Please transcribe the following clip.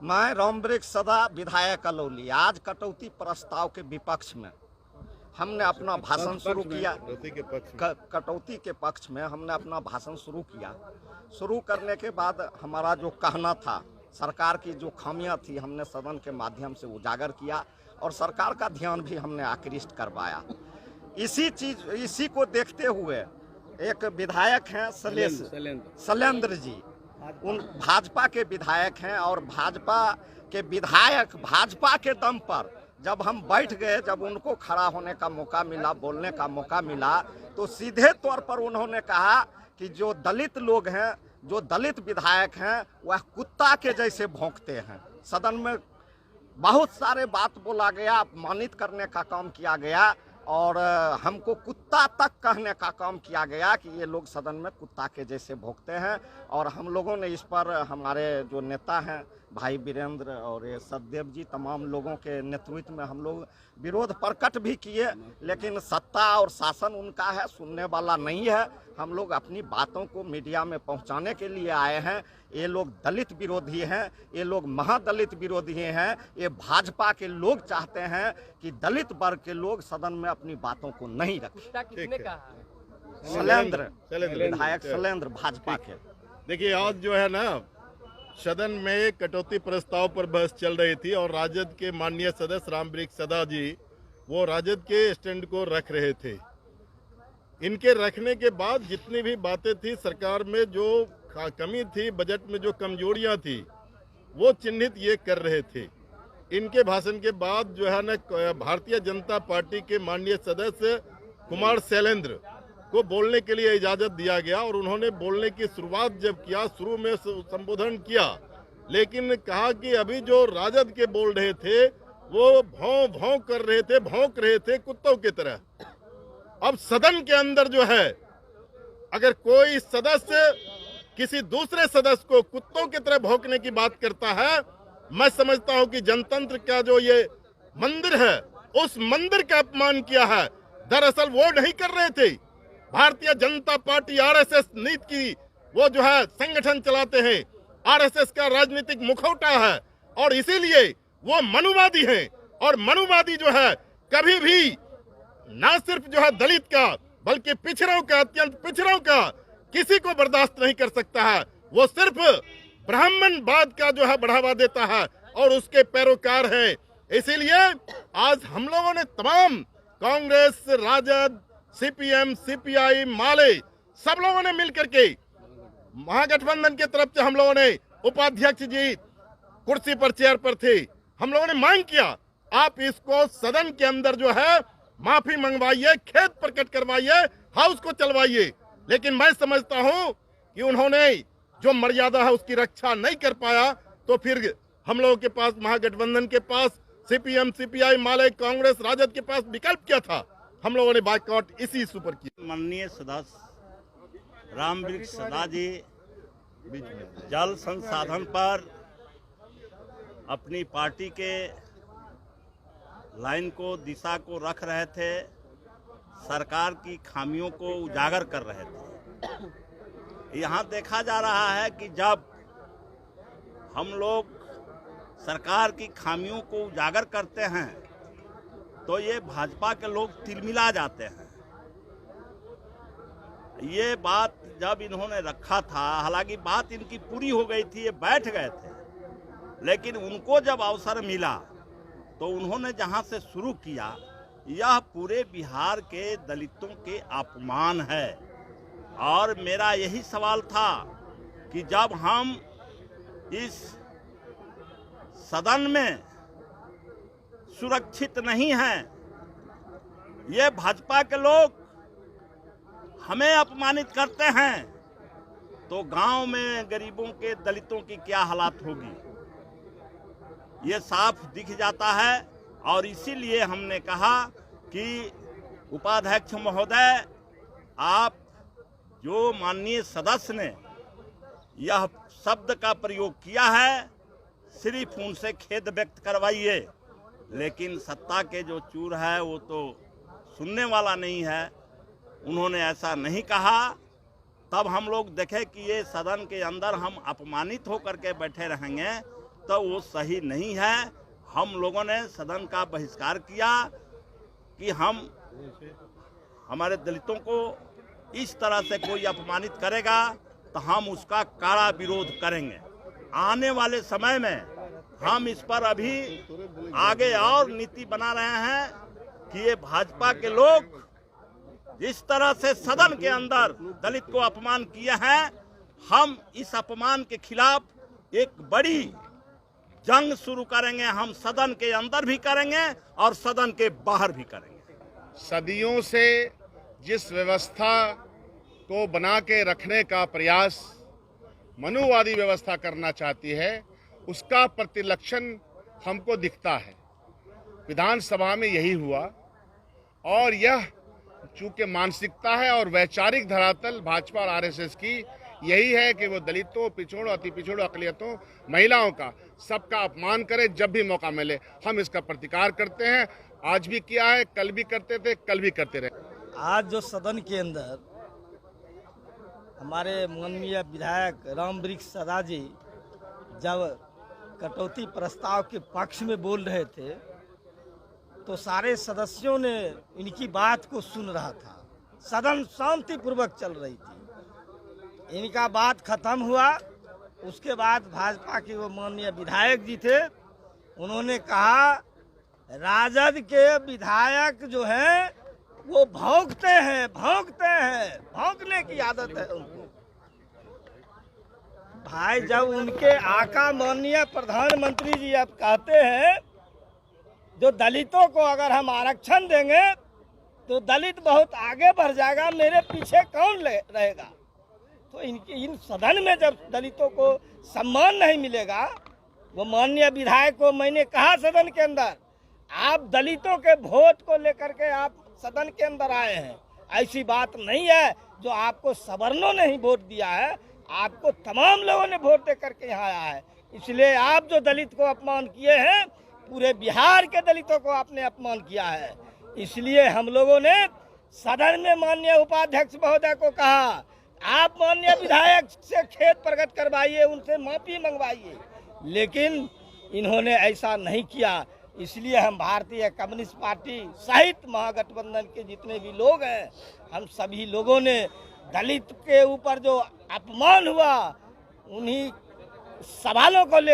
मैं रामवृक्ष सदा विधायक कलौली। आज कटौती प्रस्ताव के विपक्ष में हमने अपना भाषण शुरू किया। कटौती के पक्ष में हमने अपना भाषण शुरू किया। शुरू करने के बाद हमारा जो कहना था, सरकार की जो खामियां थी, हमने सदन के माध्यम से उजागर किया और सरकार का ध्यान भी हमने आकृष्ट करवाया। इसी को देखते हुए एक विधायक हैं शैलेंद्र जी, उन भाजपा के विधायक हैं और भाजपा के विधायक भाजपा के दम पर जब हम बैठ गए, जब उनको खड़ा होने का मौका मिला, बोलने का मौका मिला, तो सीधे तौर पर उन्होंने कहा कि जो दलित लोग हैं, जो दलित विधायक हैं, वह कुत्ता के जैसे भौंकते हैं। सदन में बहुत सारे बात बोला गया, अपमानित करने का काम किया गया और हमको कुत्ता तक कहने का काम किया गया कि ये लोग सदन में कुत्ता के जैसे भौंकते हैं। और हम लोगों ने इस पर, हमारे जो नेता हैं भाई वीरेंद्र और ये सतदेव जी, तमाम लोगों के नेतृत्व में हम लोग विरोध प्रकट भी किए, लेकिन सत्ता और शासन उनका है, सुनने वाला नहीं है। हम लोग अपनी बातों को मीडिया में पहुंचाने के लिए आए हैं। ये लोग दलित विरोधी हैं, ये लोग महादलित विरोधी हैं। ये भाजपा के लोग चाहते हैं कि दलित वर्ग के लोग सदन में अपनी बातों को नहीं रखें। शैलेंद्र विधायक शैलेंद्र भाजपा के। देखिए, आज जो है ना, सदन में कटौती प्रस्ताव पर बहस चल रही थी और राजद के माननीय सदस्य रामवृक्ष सदा जी वो राजद के स्टैंड को रख रहे थे। इनके रखने के बाद जितनी भी बातें थी, सरकार में जो कमी थी, बजट में जो कमजोरियां थी, वो चिन्हित ये कर रहे थे। इनके भाषण के बाद जो है ना, भारतीय जनता पार्टी के माननीय सदस्य कुमार शैलेंद्र को बोलने के लिए इजाजत दिया गया और उन्होंने बोलने की शुरुआत जब किया, शुरू में संबोधन किया, लेकिन कहा कि अभी जो राजद के बोल रहे थे वो भौं भौं कर रहे थे, भौंक रहे थे कुत्तों की तरह। अब सदन के अंदर जो है, अगर कोई सदस्य किसी दूसरे सदस्य को कुत्तों की तरह भौंकने की बात करता है, मैं समझता हूं कि जनतंत्र का जो ये मंदिर है, उस मंदिर का अपमान किया है। दरअसल वो नहीं कर रहे थे। भारतीय जनता पार्टी आरएसएस नीति की वो जो है संगठन चलाते हैं, आरएसएस का राजनीतिक मुखौटा है और इसीलिए वो मनुवादी हैं। और मनुवादी जो है कभी भी ना सिर्फ जो है दलित का, बल्कि पिछड़ों का, अत्यंत पिछड़ों का किसी को बर्दाश्त नहीं कर सकता है। वो सिर्फ ब्राह्मणवाद का जो है बढ़ावा देता है और उसके पैरोकार हैं। इसीलिए आज हम लोगों ने तमाम कांग्रेस, राजद, सीपीएम, सीपीआई, माले, सब लोगों ने मिलकर के महागठबंधन की तरफ से हम लोगों ने, उपाध्यक्ष जी कुर्सी पर, चेयर पर थे, हम लोगों ने मांग किया आप इसको सदन के अंदर जो है माफी मंगवाइए, खेद प्रकट करवाइए, हाउस को चलवाइए। लेकिन मैं समझता हूं कि उन्होंने जो मर्यादा है उसकी रक्षा नहीं कर पाया, तो फिर हम लोगों के पास, महागठबंधन के पास, सीपीएम, सीपीआई, माले, कांग्रेस, राजद के पास विकल्प क्या था? हम लोगों ने बाइकआउट इसी इशू पर किया। माननीय सदस्य रामवृक्ष सदा जी जल संसाधन पर अपनी पार्टी के लाइन को, दिशा को रख रहे थे, सरकार की खामियों को उजागर कर रहे थे। यहाँ देखा जा रहा है कि जब हम लोग सरकार की खामियों को उजागर करते हैं तो ये भाजपा के लोग तिलमिला जाते हैं। ये बात जब इन्होंने रखा था, हालांकि बात इनकी पूरी हो गई थी, ये बैठ गए थे, लेकिन उनको जब अवसर मिला तो उन्होंने जहां से शुरू किया, यह पूरे बिहार के दलितों के अपमान है। और मेरा यही सवाल था कि जब हम इस सदन में सुरक्षित नहीं हैं, ये भाजपा के लोग हमें अपमानित करते हैं, तो गांव में गरीबों के, दलितों की क्या हालत होगी, ये साफ दिख जाता है। और इसीलिए हमने कहा कि उपाध्यक्ष महोदय, आप जो माननीय सदस्य ने यह शब्द का प्रयोग किया है, सिर्फ उनसे खेद व्यक्त करवाइए। लेकिन सत्ता के जो चूर है वो तो सुनने वाला नहीं है, उन्होंने ऐसा नहीं कहा। तब हम लोग देखे कि ये सदन के अंदर हम अपमानित होकर के बैठे रहेंगे तो वो सही नहीं है। हम लोगों ने सदन का बहिष्कार किया कि हमारे दलितों को इस तरह से कोई अपमानित करेगा तो हम उसका कड़ा विरोध करेंगे। आने वाले समय में हम इस पर अभी आगे और नीति बना रहे हैं कि ये भाजपा के लोग जिस तरह से सदन के अंदर दलित को अपमान किए हैं, हम इस अपमान के खिलाफ एक बड़ी जंग शुरू करेंगे। हम सदन के अंदर भी करेंगे और सदन के बाहर भी करेंगे। सदियों से जिस व्यवस्था को बना के रखने का प्रयास मनुवादी व्यवस्था करना चाहती है, उसका प्रतिलक्षण हमको दिखता है। विधानसभा में यही हुआ और यह चूंकि मानसिकता है और वैचारिक धरातल भाजपा और आरएसएस की यही है कि वो दलितों, पिछड़ों, अति पिछड़ों, अकलियतों, महिलाओं का सबका अपमान करे जब भी मौका मिले। हम इसका प्रतिकार करते हैं, आज भी किया है, कल भी करते थे, कल भी करते रहे। आज जो सदन के अंदर हमारे माननीय विधायक रामवृक्ष सदा जी जब कटौती प्रस्ताव के पक्ष में बोल रहे थे तो सारे सदस्यों ने इनकी बात को सुन रहा था। सदन शांतिपूर्वक चल रही थी। इनका बात खत्म हुआ, उसके बाद भाजपा के वो माननीय विधायक जी थे, उन्होंने कहा राजद के विधायक जो हैं वो भौंकते हैं, भौंकने की आदत है उनको। भाई जब उनके आका माननीय प्रधानमंत्री जी अब कहते हैं जो दलितों को अगर हम आरक्षण देंगे तो दलित बहुत आगे बढ़ जाएगा, मेरे पीछे कौन रहेगा। तो इन सदन में जब दलितों को सम्मान नहीं मिलेगा, वो माननीय विधायक को मैंने कहा सदन के अंदर, आप दलितों के वोट को लेकर के आप सदन के अंदर आए हैं, ऐसी बात नहीं है। जो आपको सवर्णों ने ही वोट दिया है, आपको तमाम लोगों ने वोट दे करके यहाँ आया है। इसलिए आप जो दलित को अपमान किए हैं, पूरे बिहार के दलितों को आपने अपमान किया है। इसलिए हम लोगों ने सदन में माननीय उपाध्यक्ष महोदय को कहा, आप माननीय विधायक से खेद प्रकट करवाइए, उनसे माफी मंगवाइए, लेकिन इन्होंने ऐसा नहीं किया। इसलिए हम भारतीय कम्युनिस्ट पार्टी सहित महागठबंधन के जितने भी लोग हैं, हम सभी लोगों ने दलित के ऊपर जो अपमान हुआ, उन्हीं सवालों को लेकर